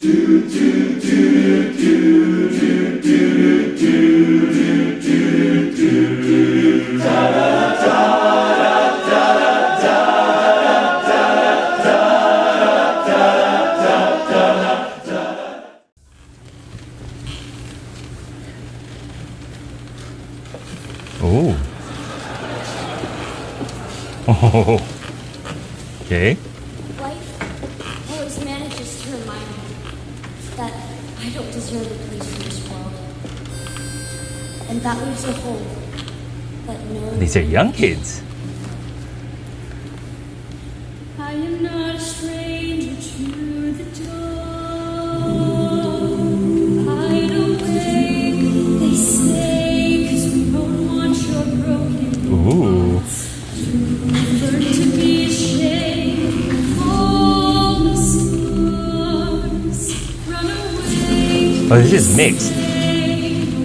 Oh. Oh. Okay. Life always manages to remind me that I don't deserve a place in this world. And that leaves a hole that no These are young kids. I am not a stranger to the door. Hide away, they say, 'cause we don't want your broken Ooh. hearts. Learn to be ashamed of all the scars. Run away. Oh, this is mixed. I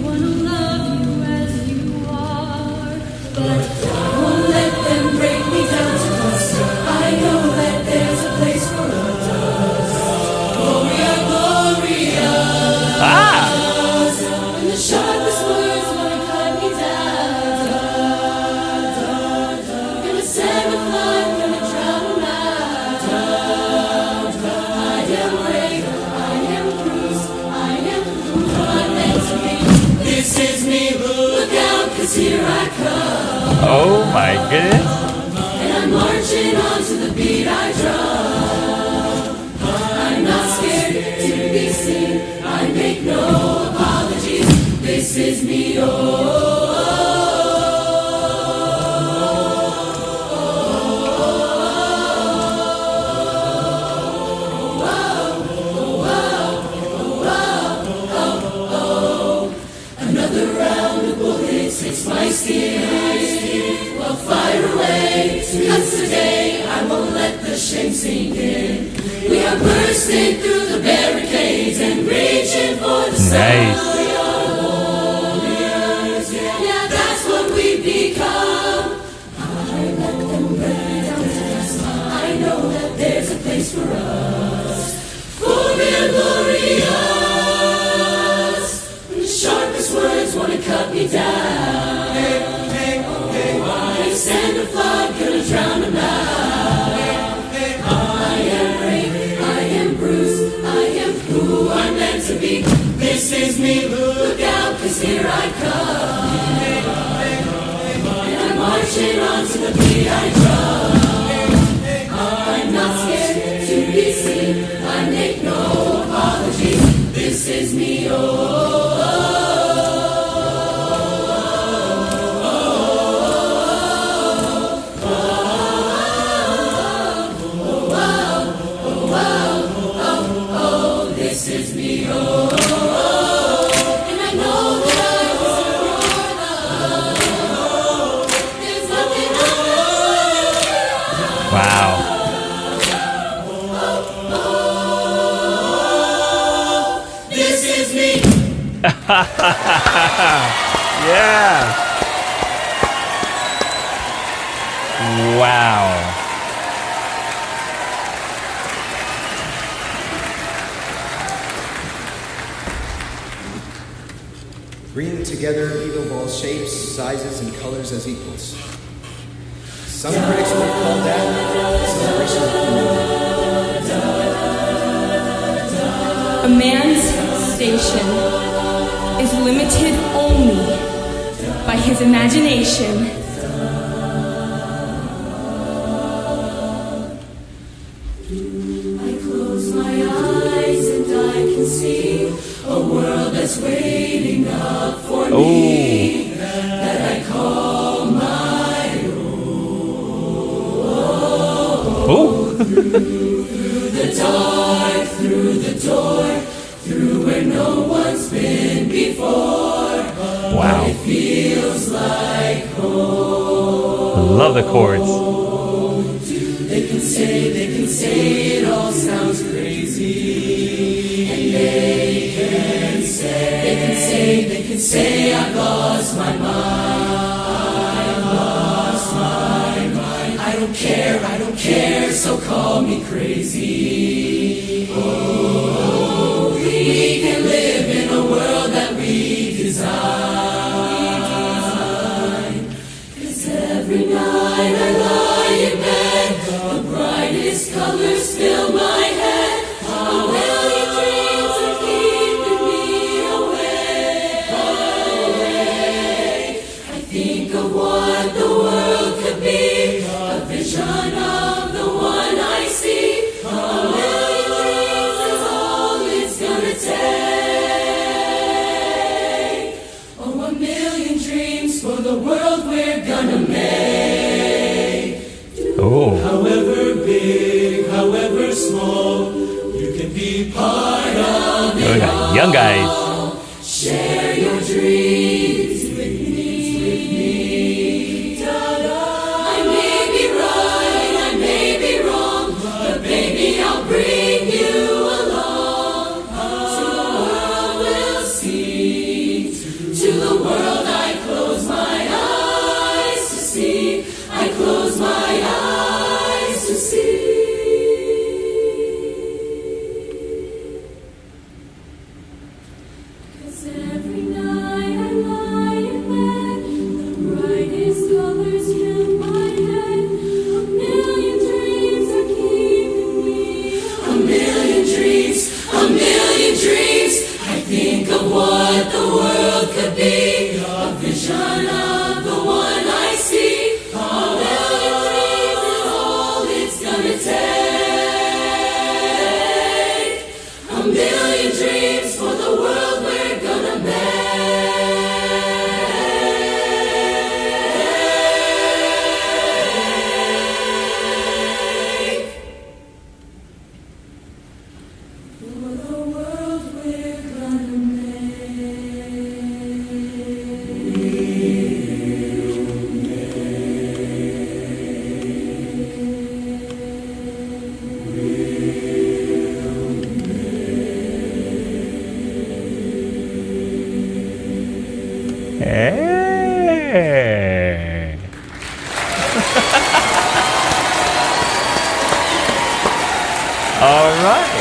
wanna love you as you are, but I won't let them break me down to dust. I know that there's a place for us. Gloria, Gloria. Ah! When the sharpest words wanna cut me down, gonna send a flood, gonna drown them out. I am brave, I am bruised, I am who I'm meant to be. This is me, look out, 'cause here I come. Oh my goodness. And I'm marching on to the beat I drum. I'm not scared to be seen. I make no apologies. This is me, Another round of bullets hits my skin. Well, fire away, 'cause today I won't let the shame sink in. We are bursting through the barricades and reaching for the sun. Nice. We are warriors, yeah, that's what we've become. I let them burn me down to dust. I know that there's a place for us. For we are glorious. When the sharpest words wanna cut me down, I send a flood, gonna drown them out. I am brave, I am bruised, I am who I'm meant to be. This is me, look out, 'cause here I come. And I'm marching on to the beat I drum. I'm not scared to be seen, I make no apologies. This is me, This is me, and I know that I deserve your love. There's nothing Wow. This is me. Yeah. Wow. Bringing together people of all shapes, sizes, and colors as equals. Some critics would call that celebration of humanity. A man's station is limited only by his imagination. I close my eyes and I can see a world that's waiting up for me, that I call my Oh. Through the dark, through the door, through where no one's been before. Wow. It feels like home. I love the chords. They can say it all sounds crazy. And they can say I've lost my mind. I've lost my mind. I don't care, so call me crazy. Oh. We got young guys. Share your dreams with me. Ta-da. I may be right, I may be wrong, but baby, I'll bring you along. To the world we'll see. To the world I close my eyes to see. I close my eyes to see. Every night I lie in bed, the brightest colors fill my head. A million dreams are keeping me. A million dreams, a million dreams. I think of what the world could be. A vision of the one I see. A million dreams is all it's gonna take. A million dreams for the world we're gonna make. For the world we're gonna Hey. All right.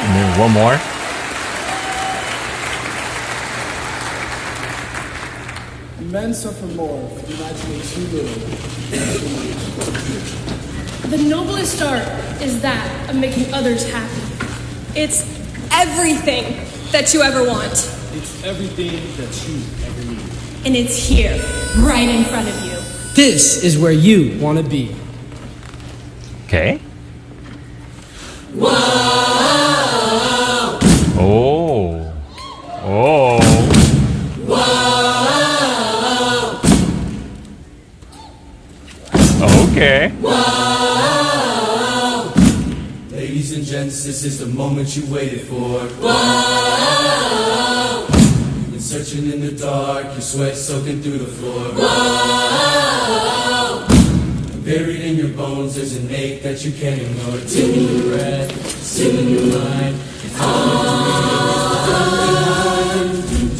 And then one more. Men suffer more for imagining too little. The noblest art is that of making others happy. It's everything that you ever want. It's everything that you ever need. And it's here, right in front of you. This is where you want to be. Okay. Oh. Oh. Okay. Ladies and gents, this is the moment you waited for. You've been searching in the dark, your sweat soaking through the floor. Buried in your bones, there's an ache that you can't ignore. Still in your breath, still in your mind.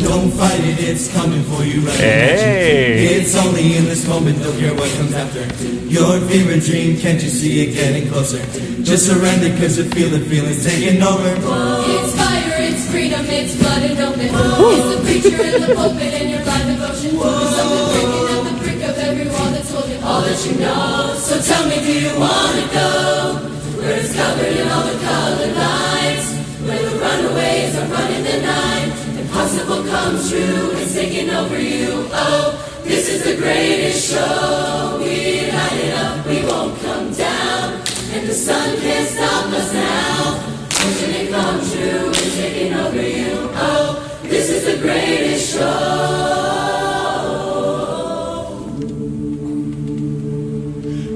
Don't fight it, it's coming for you right Hey. It's only in this moment, don't care what comes after. Your fever dream, can't you see it getting closer? Just surrender, cause you feel the feelings taking over. It's fire, it's freedom, it's blood and open. It's the preacher in the pulpit and your blind devotion. There's something breaking at the brick of every wall that's holding all that you know. So tell me, do you wanna go? Where it's covered in all the colored lights, where the runaways are running the night. Impossible comes true, it's taking over you. Oh, this is the greatest show. We light it up, we won't come down. And the sun can't stop us now. Vision it come true, it's taking over you. Oh, this is the greatest show.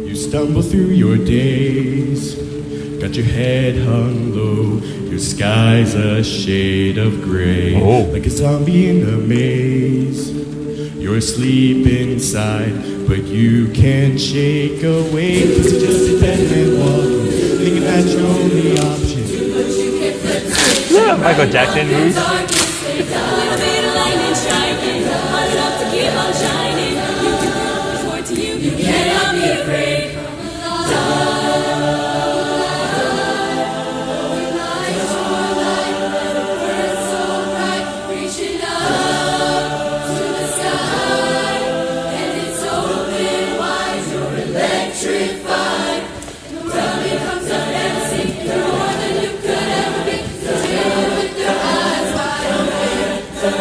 You stumble through your days, got your head hung low, your sky's a shade of gray, like a zombie in a maze. You're asleep inside, but you can't shake awake. Cause you're just a dead man walking, thinking that's your only option. Yeah, Michael Jackson moves. You cannot be afraid. Reaching up to the sky, and it's open wide. You're electrified. Nobody comes up and sing. You're more than you could ever be. Together with their eyes wide open.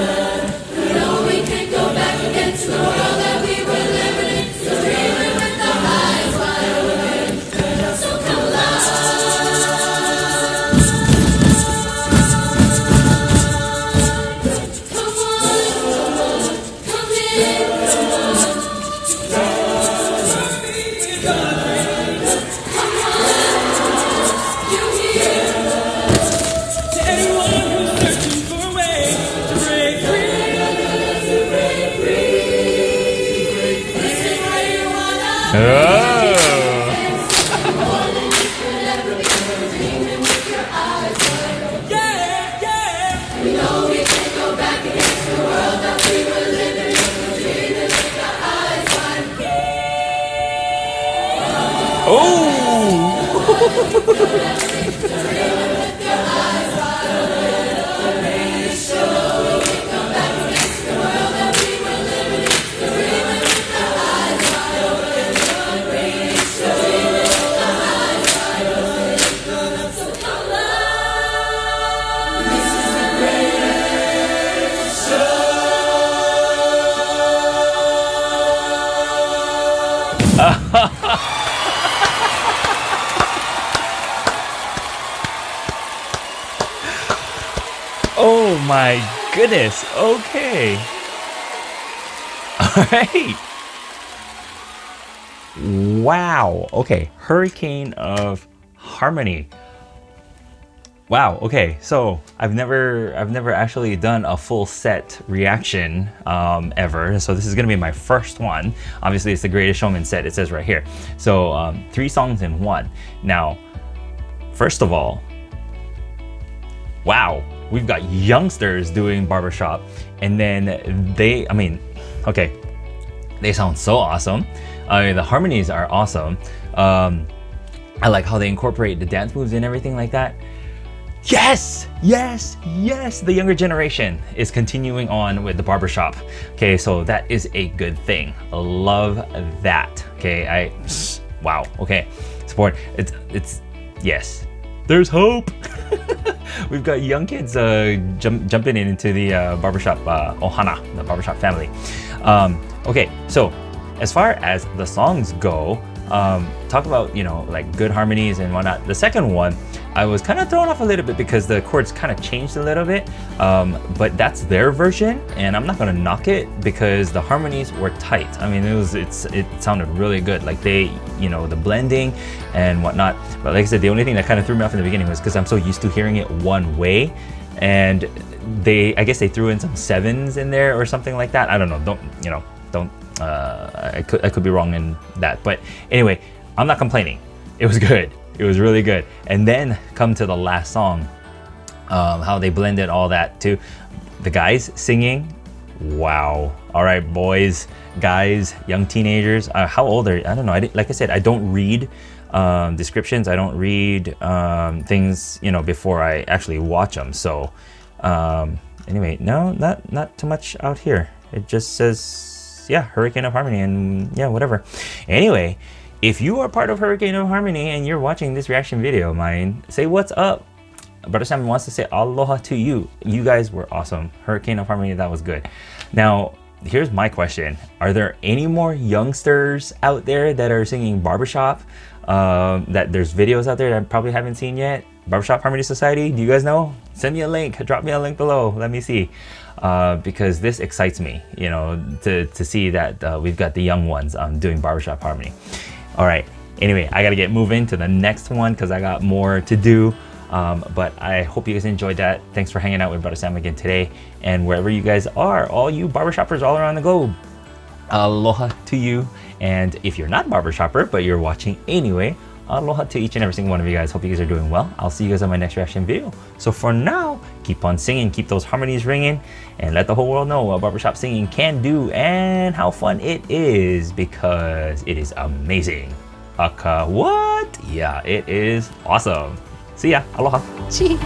Oh my goodness. Okay. All right. Wow. Okay. Hurricane of Harmony. Wow. Okay. So I've never actually done a full set reaction ever. So this is gonna be my first one. Obviously, it's the Greatest Showman Set. It says right here. So 3 songs in 1. Now, first of all, wow. We've got youngsters doing Barbershop, and then they sound so awesome. The harmonies are awesome. I like how they incorporate the dance moves and everything like that. Yes, yes, yes. The younger generation is continuing on with the Barbershop. Okay, so that is a good thing. Love that. Okay, wow. Okay, support. It's yes. There's hope. We've got young kids jumping into the Barbershop Ohana, the Barbershop family. Okay, so as far as the songs go, talk about, like good harmonies and whatnot. The second one, I was kind of thrown off a little bit because the chords kind of changed a little bit, but that's their version, and I'm not gonna knock it because the harmonies were tight. I mean, it sounded really good. Like the blending and whatnot. But like I said, the only thing that kind of threw me off in the beginning was because I'm so used to hearing it one way, and I guess they threw in some 7s in there or something like that. I don't know. I could be wrong in that, but anyway, I'm not complaining. It was good. It was really good. And then come to the last song, how they blended all that too. The guys singing, wow. All right, boys, guys, young teenagers. How old are you? I don't know. Like I said, I don't read descriptions. I don't read things, before I actually watch them. So anyway, no, not too much out here. It just says, yeah, Hurricane of Harmony, and yeah, whatever. Anyway, if you are part of Hurricane of Harmony and you're watching this reaction video of mine, say what's up. Bruddah Sam wants to say aloha to you. You guys were awesome. Hurricane of Harmony, that was good. Now, here's my question. Are there any more youngsters out there that are singing Barbershop? That there's videos out there that I probably haven't seen yet? Barbershop Harmony Society, do you guys know? Send me a link, drop me a link below, let me see. Because this excites me, to see that we've got the young ones doing Barbershop Harmony. All right, anyway, I gotta get moving to the next one because I got more to do. But I hope you guys enjoyed that. Thanks for hanging out with Bruddah Sam again today. And wherever you guys are, all you barbershoppers all around the globe, aloha to you. And if you're not a barbershopper, but you're watching anyway, aloha to each and every single one of you guys. Hope you guys are doing well. I'll see you guys on my next reaction video. So for now, keep on singing, keep those harmonies ringing, and let the whole world know what barbershop singing can do and how fun it is, because it is amazing. What? Yeah, it is awesome. See ya. Aloha. Gee.